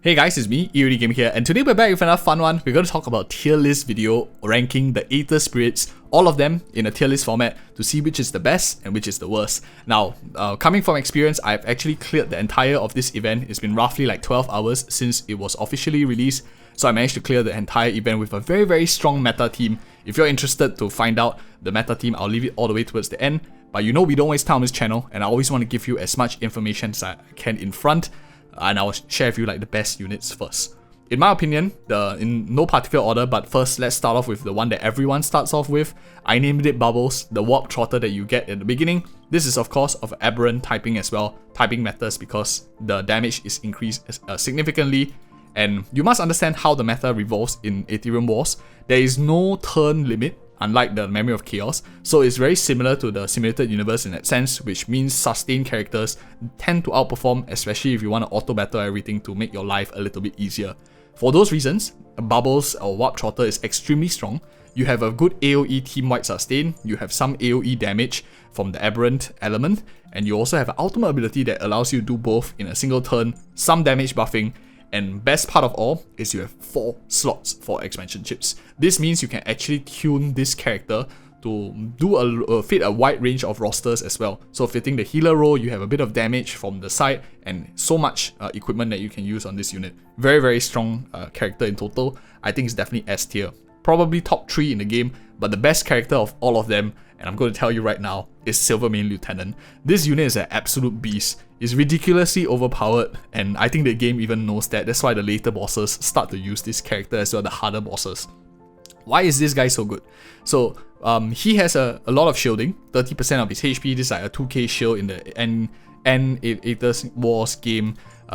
Hey guys, it's me, EODGamer here, and today we're back with another fun one. We're going to talk about tier list video ranking the Aether spirits, all of them in a tier list format to see which is the best and which is the worst. Now, coming from experience, I've actually cleared the entire of this event. It's been roughly like 12 hours since it was officially released, so I managed to clear the entire event with a very strong meta team. If you're interested to find out the meta team, I'll leave it all the way towards the end. But you know we don't waste time on this channel, and I always want to give you as much information as I can in front. And I'll share with you like the best units first. In my opinion, in no particular order, but first let's start off with the one that everyone starts off with. I named it Bubbles, the warp trotter that you get at the beginning. This is of course of aberrant typing as well. Typing matters because the damage is increased significantly. And you must understand how the meta revolves in Aetherium Wars. There is no turn limit, unlike the Memory of Chaos, so it's very similar to the simulated universe in that sense, which means sustained characters tend to outperform, especially if you want to auto battle everything to make your life a little bit easier. For those reasons, Bubbles or Warp Trotter is extremely strong. You have a good AoE team-wide sustain, you have some AoE damage from the aberrant element, and you also have an ultimate ability that allows you to do both in a single turn, some damage buffing, and best part of all is you have 4 slots for expansion chips. This means you can actually tune this character to do fit a wide range of rosters as well. So fitting the healer role, you have a bit of damage from the side and so much equipment that you can use on this unit. Very strong character in total. I think it's definitely S tier. Probably top 3 in the game, but the best character of all of them, and I'm going to tell you right now, is Silver Main Lieutenant. This unit is an absolute beast. It's ridiculously overpowered, and I think the game even knows that. That's why the later bosses start to use this character as well, the harder bosses. Why is this guy so good? So, he has a lot of shielding, 30% of his HP. This is like a 2k shield in the Aether Wars game.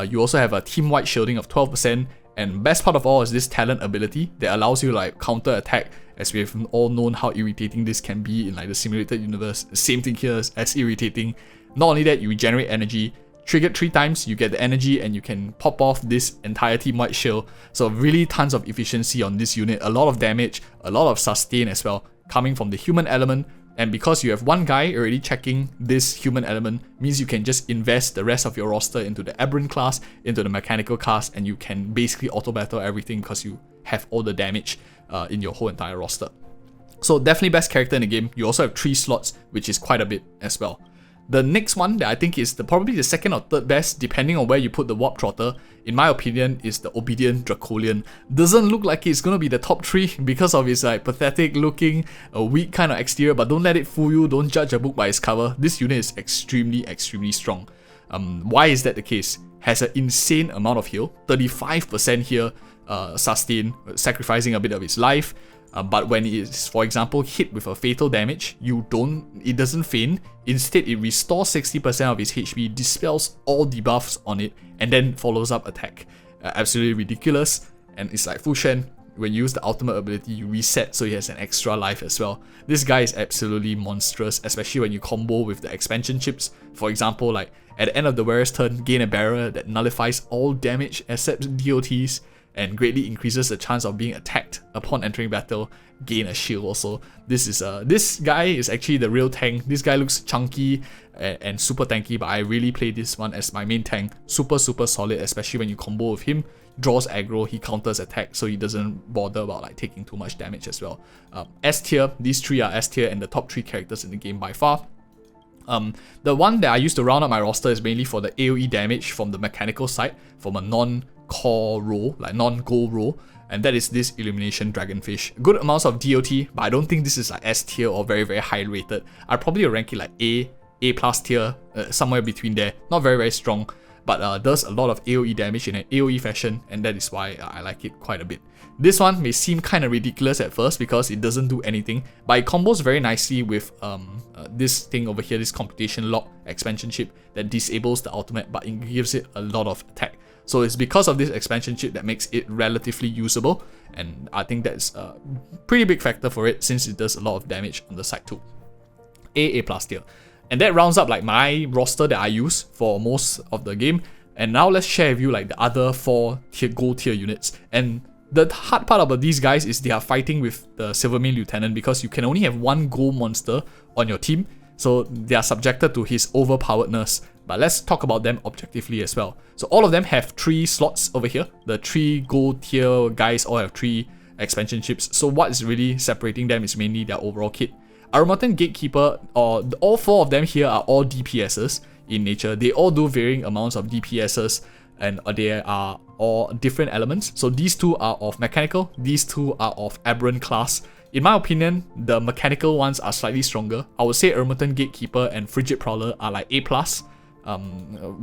You also have a team-wide shielding of 12%, and best part of all is this talent ability that allows you to like counter attack, as we have all known how irritating this can be in like the simulated universe. Same thing here as irritating. Not only that, you regenerate energy, triggered 3 times, you get the energy and you can pop off this entire team-wide shield. So really tons of efficiency on this unit, a lot of damage, a lot of sustain as well, coming from the human element. And because you have one guy already checking this human element, means you can just invest the rest of your roster into the aberrant class, into the mechanical class, and you can basically auto battle everything because you have all the damage in your whole entire roster. So definitely best character in the game. You also have 3 slots, which is quite a bit as well. The next one that I think is probably the second or third best, depending on where you put the Warp Trotter, in my opinion, is the Obedient Dracolian. Doesn't look like it's gonna be the top 3 because of his like pathetic looking, weak kind of exterior, but don't let it fool you, don't judge a book by its cover. This unit is extremely strong. Why is that the case? Has an insane amount of heal, 35% here, sustain, sacrificing a bit of its life. But when it is, for example, hit with a fatal damage, it doesn't faint. Instead, it restores 60% of its HP, dispels all debuffs on it, and then follows up attack. Absolutely ridiculous. And it's like Fucc. When you use the ultimate ability, you reset, so he has an extra life as well. This guy is absolutely monstrous, especially when you combo with the expansion chips. For example, like at the end of the wearer's turn, gain a barrier that nullifies all damage except DOTs, and greatly increases the chance of being attacked upon entering battle. Gain a shield also. This guy is actually the real tank. This guy looks chunky and super tanky, but I really play this one as my main tank. Super solid, especially when you combo with him. Draws aggro, he counters attack, so he doesn't bother about like taking too much damage as well. S tier, these 3 are S tier and the top 3 characters in the game by far. The one that I use to round up my roster is mainly for the AoE damage from the mechanical side, from a non-core role, like non-goal role, and that is this Illumination Dragonfish. Good amounts of DOT, but I don't think this is like S tier or very high rated. I'd probably rank it like A plus tier, somewhere between there. Not very strong, but does a lot of AoE damage in an AoE fashion, and that is why I like it quite a bit. This one may seem kind of ridiculous at first because it doesn't do anything, but it combos very nicely with this thing over here, this Computation Lock expansion chip that disables the ultimate, but it gives it a lot of attack. So it's because of this expansion chip that makes it relatively usable, and I think that's a pretty big factor for it since it does a lot of damage on the side too. A plus tier. And that rounds up like my roster that I use for most of the game. And now let's share with you like the other 4 gold tier units. And the hard part about these guys is they are fighting with the Silver Main Lieutenant because you can only have 1 gold monster on your team. So they are subjected to his overpoweredness. but let's talk about them objectively as well. So all of them have 3 slots over here. The 3 gold tier guys all have 3 expansion chips. So what is really separating them is mainly their overall kit. Aromaton Gatekeeper, or all 4 of them here are all DPSs in nature. They all do varying amounts of DPSs, and they are all different elements. So these 2 are of mechanical, these 2 are of aberrant class. In my opinion, the mechanical ones are slightly stronger. I would say Aromaton Gatekeeper and Frigid Prowler are like A+,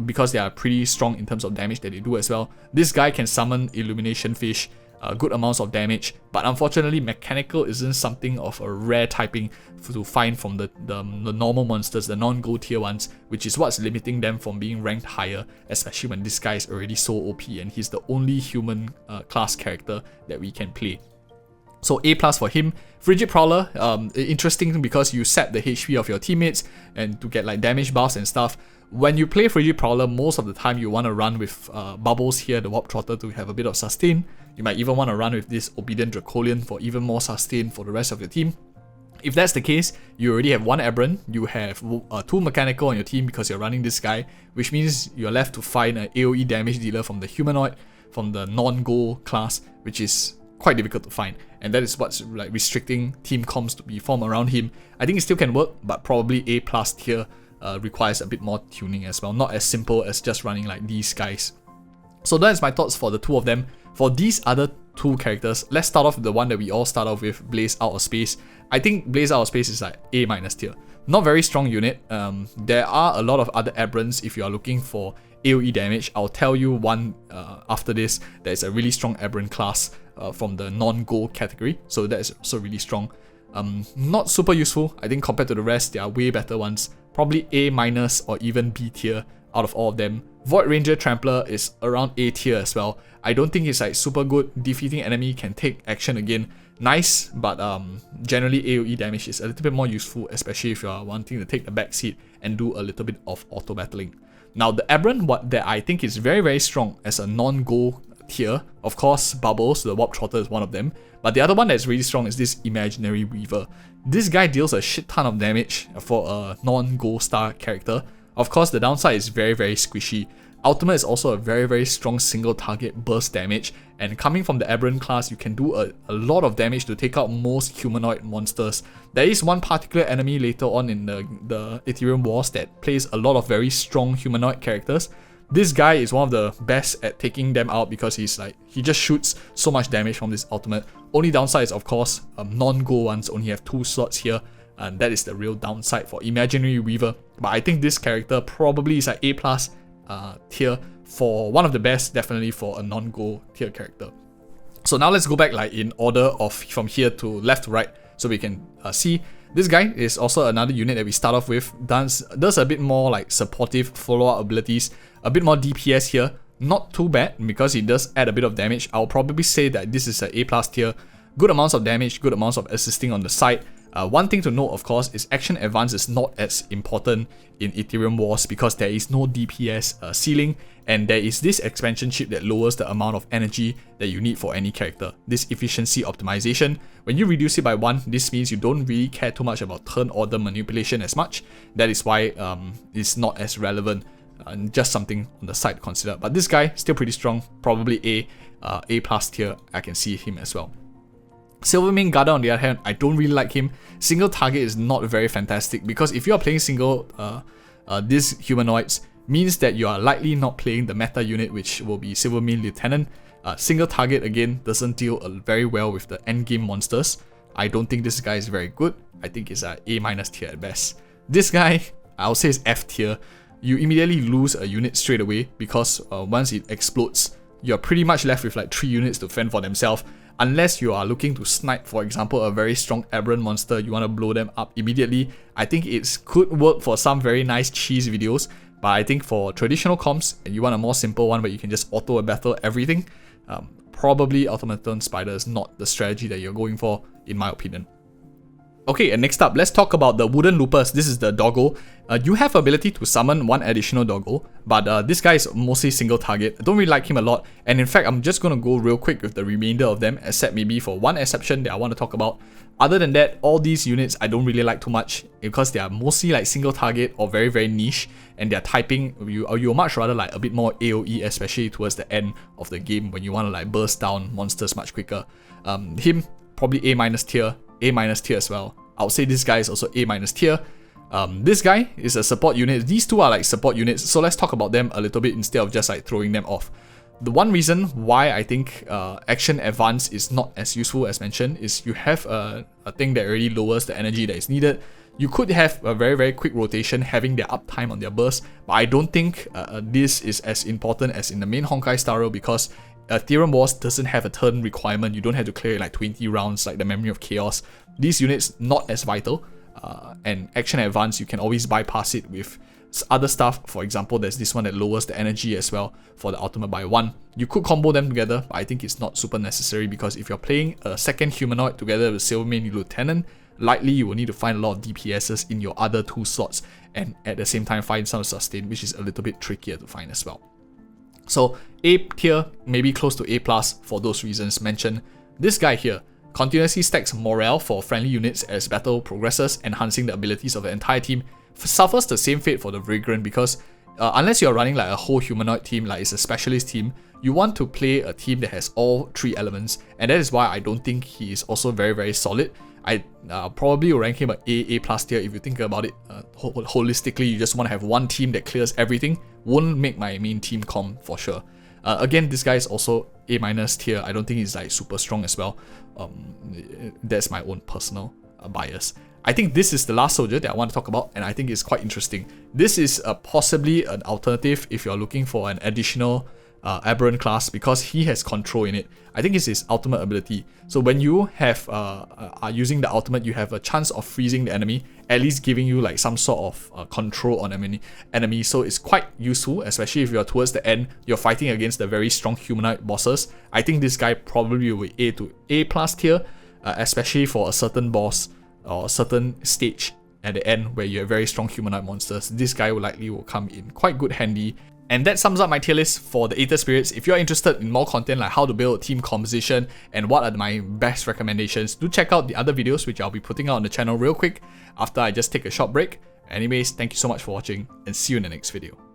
because they are pretty strong in terms of damage that they do as well. This guy can summon Illumination Fish, good amounts of damage, but unfortunately mechanical isn't something of a rare typing to find from the normal monsters, the non-gold tier ones, which is what's limiting them from being ranked higher, especially when this guy is already so OP and he's the only human class character that we can play. So A+ for him. Frigid Prowler, interesting because you set the HP of your teammates and to get like damage buffs and stuff. When you play Frigid Prowler, most of the time you want to run with Bubbles here, the Warp Trotter, to have a bit of sustain. You might even want to run with this Obedient Dracolian for even more sustain for the rest of your team. If that's the case, you already have 1 Aberrant, you have 2 Mechanical on your team because you're running this guy, which means you're left to find an AoE damage dealer from the Humanoid, from the non-gold class, which is quite difficult to find, and that is what's like restricting team comps to be formed around him. I think it still can work, but probably A+ tier requires a bit more tuning as well, not as simple as just running like these guys. So that's my thoughts for the 2 of them. For these other 2 characters, let's start off with the one that we all start off with, Blaze Out of Space. I think Blaze Out of Space is like A- tier. Not very strong unit. There are a lot of other aberrants if you are looking for AoE damage. I'll tell you one after this. There's a really strong aberrant class from the non-gold category, so that's also really strong. Not super useful. I think compared to the rest, there are way better ones. Probably A- or even B tier out of all of them. Void Ranger Trampler is around A tier as well. I don't think it's like super good. Defeating enemy can take action again. Nice, but generally AoE damage is a little bit more useful, especially if you are wanting to take the back seat and do a little bit of auto battling. Now the aberrant what that I think is very, very strong as a non-gold tier, of course Bubbles, the Warp Trotter, is one of them, but the other one that's really strong is this Imaginary Weaver. This guy deals a shit ton of damage for a non-gold star character. Of course the downside is very, very squishy. Ultimate is also a very, very strong single target burst damage, and coming from the aberrant class, you can do a lot of damage to take out most humanoid monsters. There is one particular enemy later on in the Aetherium Wars that plays a lot of very strong humanoid characters. This guy is one of the best at taking them out because he just shoots so much damage from this ultimate. Only downside is of course non-gold ones only have 2 slots here, and that is the real downside for Imaginary Weaver. But I think this character probably is like A+ tier for one of the best, definitely for a non-gold tier character. So now let's go back like in order of from here to left to right, so we can see this guy is also another unit that we start off with. Does a bit more like supportive follow-up abilities, a bit more DPS here. Not too bad because it does add a bit of damage. I'll probably say that this is an A+ tier. Good amounts of damage, good amounts of assisting on the side. One thing to note, of course, is action advance is not as important in Aetherium Wars because there is no DPS ceiling, and there is this expansion chip that lowers the amount of energy that you need for any character. This efficiency optimization, when you reduce it by 1, this means you don't really care too much about turn order manipulation as much. That is why it's not as relevant, just something on the side to consider. But this guy, still pretty strong, probably A+ tier, I can see him as well. Silvermane Garden on the other hand, I don't really like him. Single target is not very fantastic because if you are playing single these humanoids, means that you are likely not playing the meta unit, which will be Silvermane Lieutenant. Single target again doesn't deal very well with the endgame monsters. I don't think this guy is very good. I think it's a A- tier at best. This guy, I'll say is F tier. You immediately lose a unit straight away because once it explodes, you're pretty much left with like 3 units to fend for themselves. Unless you are looking to snipe, for example, a very strong aberrant monster, you want to blow them up immediately. I think it could work for some very nice cheese videos, but I think for traditional comps, and you want a more simple one where you can just auto battle everything, probably Automaton Spider is not the strategy that you're going for, in my opinion. Okay, and next up, let's talk about the Wooden Loopers. This is the doggo. You have ability to summon one additional doggo, but this guy is mostly single target. I don't really like him a lot, and in fact, I'm just gonna go real quick with the remainder of them, except maybe for one exception that I want to talk about. Other than that, all these units I don't really like too much because they are mostly like single target or very, very niche, and their typing, you'll much rather like a bit more AoE, especially towards the end of the game when you want to like burst down monsters much quicker. Him, probably A- tier. A- tier as well. I would say this guy is also A- tier. This guy is a support unit. These two are like support units, so let's talk about them a little bit instead of just like throwing them off. The one reason why I think Action Advance is not as useful as mentioned is you have a thing that already lowers the energy that is needed. You could have a very, very quick rotation having their uptime on their burst, but I don't think this is as important as in the main Honkai style because Aetherium Wars doesn't have a turn requirement. You don't have to clear it like 20 rounds like the Memory of Chaos. These units not as vital, and Action Advance you can always bypass it with other stuff. For example, there's this one that lowers the energy as well for the ultimate by 1. You could combo them together, but I think it's not super necessary because if you're playing a second humanoid together with Silvermane Lieutenant, likely you will need to find a lot of DPSs in your other 2 slots and at the same time find some sustain, which is a little bit trickier to find as well. So A tier, maybe close to A+ for those reasons mentioned. This guy here continuously stacks morale for friendly units as battle progresses, enhancing the abilities of the entire team. Suffers the same fate for the Vagrant because unless you're running like a whole humanoid team, like it's a specialist team, you want to play a team that has all 3 elements, and that is why I don't think he is also very, very solid. I probably will rank him at A+ tier if you think about it holistically. You just want to have one team that clears everything. Won't make my main team comp for sure. Again, this guy is also A- tier. I don't think he's like super strong as well. That's my own personal bias. I think this is the last soldier that I want to talk about, and I think it's quite interesting. This is possibly an alternative if you're looking for an additional aberrant class because he has control in it. I think it's his ultimate ability. So when you have are using the ultimate, you have a chance of freezing the enemy, at least giving you like some sort of control on enemy. So it's quite useful, especially if you're towards the end, you're fighting against the very strong humanoid bosses. I think this guy probably will be A to A+ tier, especially for a certain boss or a certain stage at the end where you have very strong humanoid monsters. This guy will come in quite good handy. And that sums up my tier list for the Aether Spirits. If you're interested in more content like how to build a team composition and what are my best recommendations, do check out the other videos which I'll be putting out on the channel real quick after I just take a short break. Anyways, thank you so much for watching and see you in the next video.